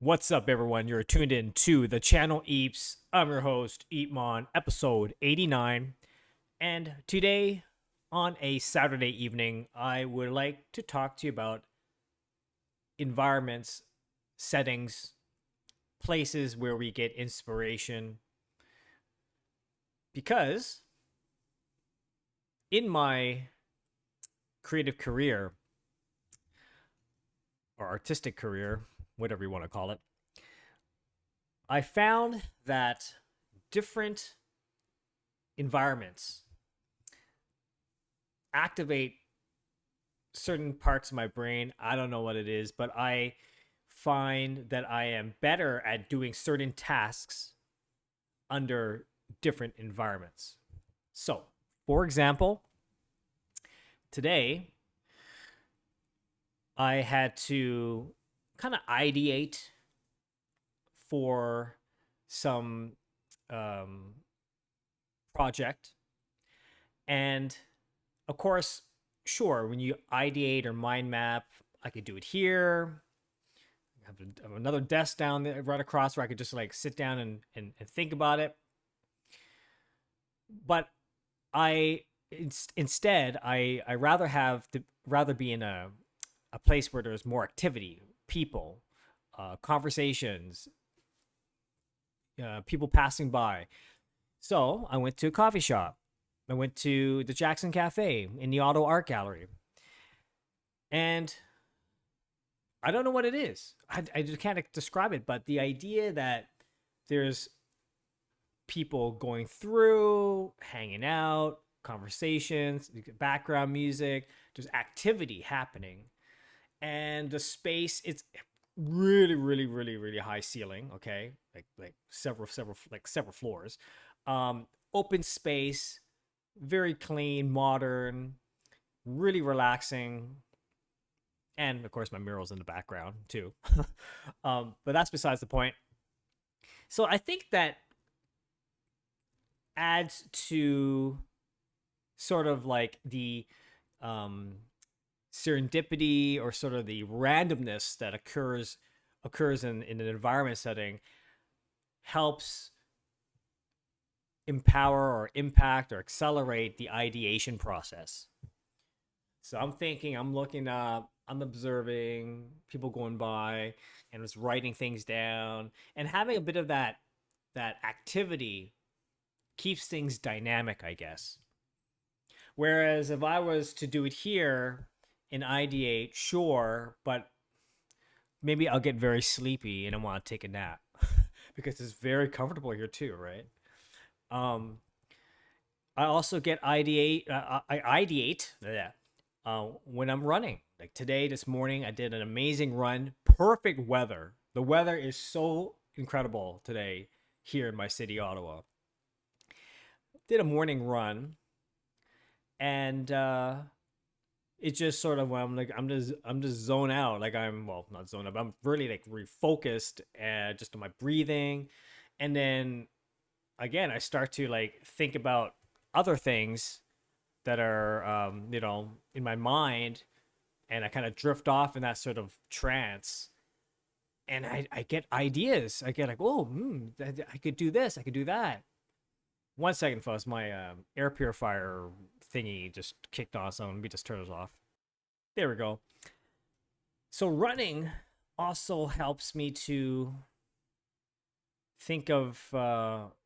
What's up, everyone? You're tuned in to the channel Eeps. I'm your host, EEPMON, episode 89. And today, on a Saturday evening, I would like to talk to you about environments, settings, places where we get inspiration. Because in my creative career, or artistic career, whatever you want to call it, I found that different environments activate certain parts of my brain. I don't know what it is, but I find that I am better at doing certain tasks under different environments. So, for example, today I had to kind of ideate for some um, project. And of course, sure, when you ideate or mind map, I could do it here. I have another desk down there right across where I could just like sit down and think about it. But I instead I rather be in a place where there's more activity, people, conversations, people passing by. So I went to a coffee shop. I went to the Jackson Cafe in the Auto Art Gallery. And I don't know what it is. I just can't describe it, but the idea that there's people going through, hanging out, conversations, background music, there's activity happening. And the space, it's really high ceiling, okay? Like several floors. Open space, very clean, modern, really relaxing, and of course my murals in the background too. But that's besides the point. So I think that adds to sort of like the um, serendipity or sort of the randomness that occurs in an environment setting, helps empower or impact or accelerate the ideation process. So I'm thinking, I'm looking up, I'm observing people going by and just writing things down, and having a bit of that activity keeps things dynamic, I guess. Whereas if I was to do it here in ideate, sure, but maybe I'll get very sleepy and I want to take a nap because it's very comfortable here too, right? Um, I also get ideate. I ideate. Yeah, when I'm running. Like today, this morning, I did an amazing run. Perfect weather. The weather is so incredible today here in my city, Ottawa. Did a morning run, and it just sort of I'm like I'm just zone out. Like I'm well not zone out, but I'm really like refocused just on my breathing, and then again I start to like think about other things that are in my mind, and I kind of drift off in that sort of trance, and I get ideas. I get like, oh, I could do this, I could do that. 1 second, folks, my air purifier thingy just kicked on, so let me just turn it off. There we go. So running also helps me to think of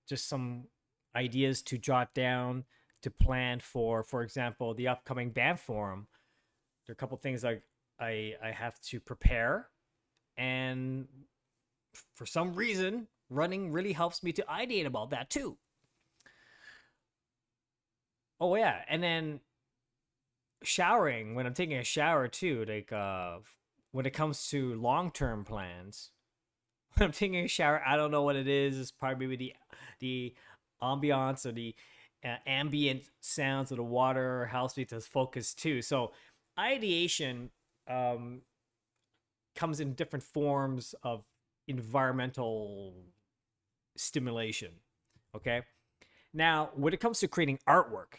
just some ideas to jot down, to plan for example, the upcoming band forum. There are a couple things like I have to prepare, and for some reason, running really helps me to ideate about that too. Oh yeah, and then showering when I'm taking a shower too. Like when it comes to long-term plans, when I'm taking a shower, I don't know what it is. It's probably the ambiance or the ambient sounds of the water helps me to focus too. So ideation um, comes in different forms of environmental stimulation. Okay. Now, when it comes to creating artwork,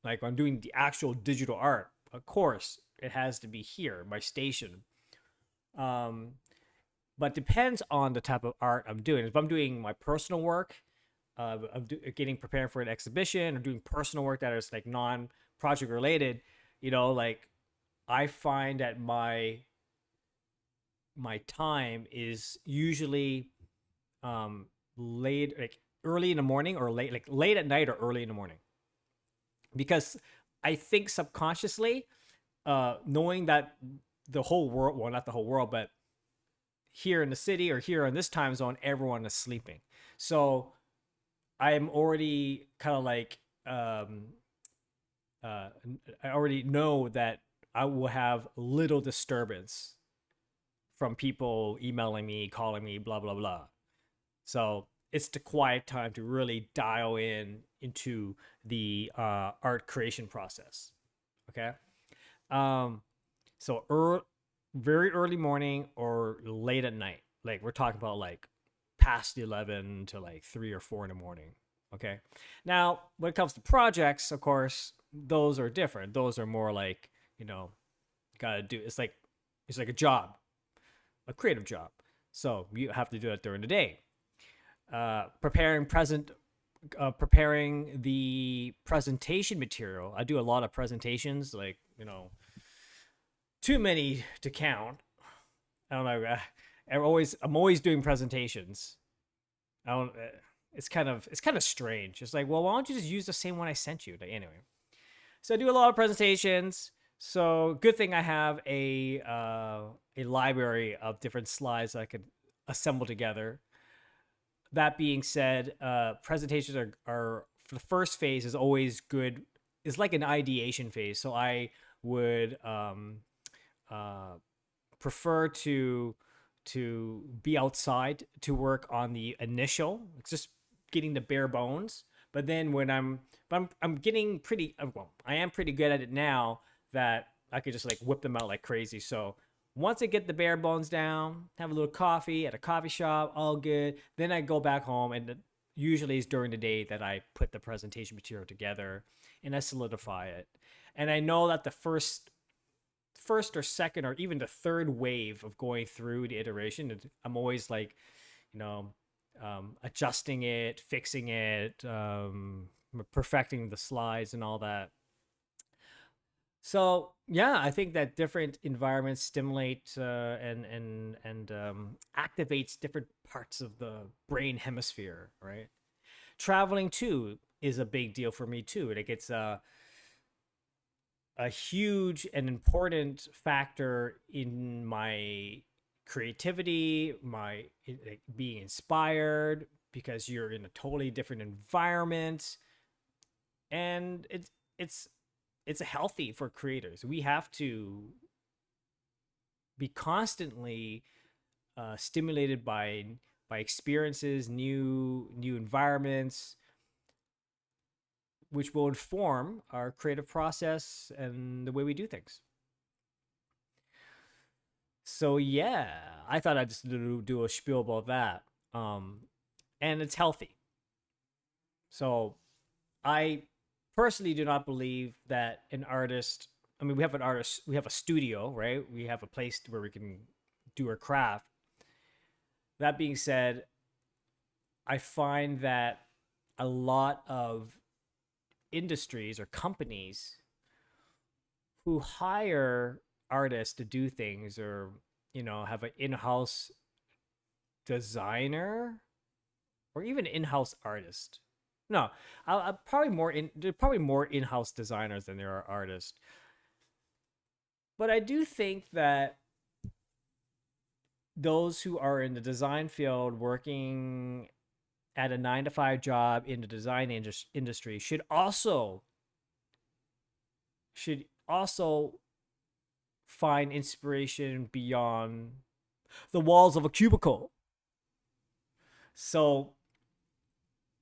like I'm doing the actual digital art, of course, it has to be here, my station. Um, but depends on the type of art I'm doing. If I'm doing my personal work, getting prepared for an exhibition or doing personal work that is like non-project related, like I find that my time is usually um late, like early in the morning or late, like late at night or early in the morning, because I think subconsciously, knowing that the whole world, well, not the whole world, but here in the city or here in this time zone, everyone is sleeping. So I'm already kind of like, uh, I already know that I will have little disturbance from people emailing me, calling me, blah blah blah. So it's the quiet time to really dial in into the art creation process. Okay. Um, so very early morning or late at night. Like we're talking about like past 11 to like 3 or 4 in the morning. Okay. Now, when it comes to projects, of course, those are different. Those are more like, gotta do. It's like a job, a creative job. So you have to do it during the day. Preparing the presentation material. I do a lot of presentations, like too many to count. I don't know. I'm always doing presentations. I don't. It's kind of strange. It's like, well, why don't you just use the same one I sent you? Like, anyway, so I do a lot of presentations. So good thing I have a library of different slides that I could assemble together. That being said, presentations are for the first phase is always good. It's like an ideation phase. So I would uh, prefer to be outside to work on the initial. It's just getting the bare bones. But then I'm getting pretty, well, I am pretty good at it now that I could just like whip them out like crazy. So once I get the bare bones down, have a little coffee at a coffee shop, all good. Then I go back home, and usually it's during the day that I put the presentation material together and I solidify it. And I know that the first or second or even the third wave of going through the iteration, I'm always like, you know, adjusting it, fixing it, perfecting the slides and all that. So yeah, I think that different environments stimulate and activates different parts of the brain hemisphere, right? Traveling too is a big deal for me too. Like it's a huge and important factor in my creativity, my like, being inspired, because you're in a totally different environment, and it's it's healthy for creators. We have to be constantly stimulated by experiences, new environments, which will inform our creative process and the way we do things. So yeah, I thought I'd just do a spiel about that. Um, and it's healthy. So I personally do not believe that an artist. I mean, we have an artist. We have a studio, right? We have a place where we can do our craft. That being said, I find that a lot of industries or companies who hire artists to do things, or have an in-house designer or even in-house artist. No, I'll probably more in there are probably more in-house designers than there are artists. But I do think that those who are in the design field working at a 9 to 5 job in the design industry should also find inspiration beyond the walls of a cubicle. So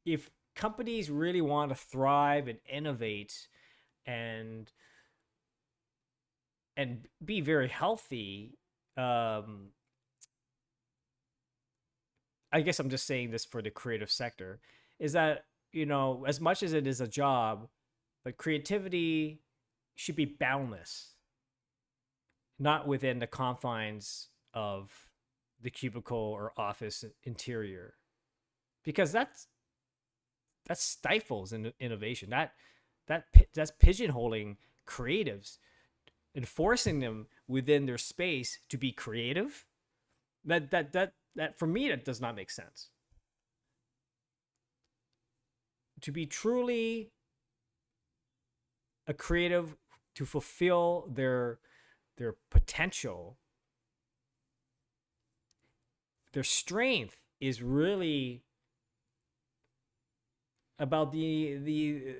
if companies really want to thrive and innovate and be very healthy, um, I guess I'm just saying this for the creative sector, is that as much as it is a job, but creativity should be boundless, not within the confines of the cubicle or office interior, because that stifles innovation. That's pigeonholing creatives and forcing them within their space to be creative. That for me, that does not make sense. To be truly a creative, to fulfill their potential, their strength is really about the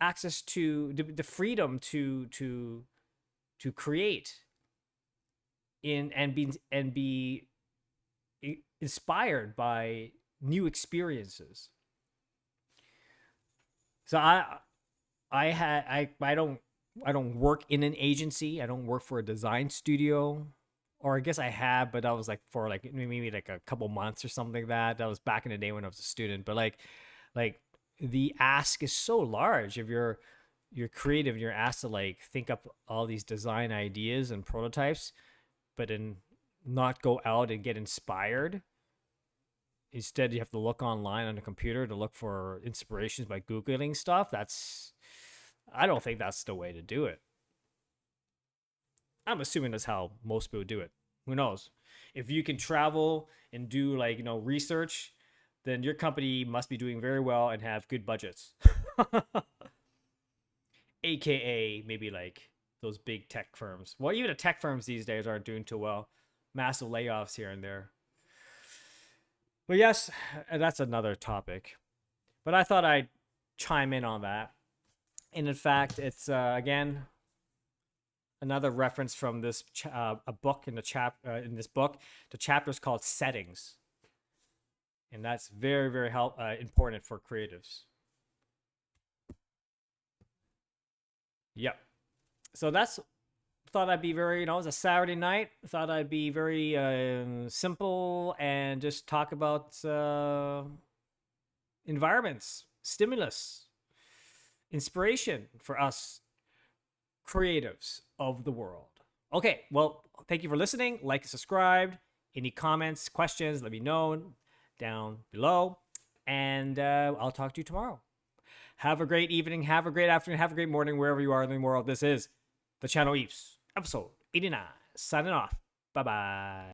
access to the freedom to create in and be inspired by new experiences. So I don't work in an agency. I don't work for a design studio. Or I guess I have, but that was like for like maybe like a couple months or something like that. That was back in the day when I was a student. But like the ask is so large. If you're creative, you're asked to like think up all these design ideas and prototypes, but then not go out and get inspired. Instead, you have to look online on a computer to look for inspirations by Googling stuff. I don't think that's the way to do it. I'm assuming that's how most people do it. Who knows? If you can travel and do like, research, then your company must be doing very well and have good budgets. AKA maybe like those big tech firms. Well, even the tech firms these days aren't doing too well. Massive layoffs here and there. But yes, that's another topic. But I thought I'd chime in on that. And in fact, it's again another reference from this a book in in this book. The chapter is called Settings, and that's very very important for creatives. Yep. So that's thought I'd be very, it's a Saturday night. Thought I'd be very simple and just talk about environments, stimulus, inspiration for us creatives of the world. Okay, well, thank you for listening. Like and subscribe. Any comments, questions, let me know down below. And I'll talk to you tomorrow. Have a great evening. Have a great afternoon. Have a great morning wherever you are in the world. This is the channel Eps, episode 89. Signing off. Bye-bye.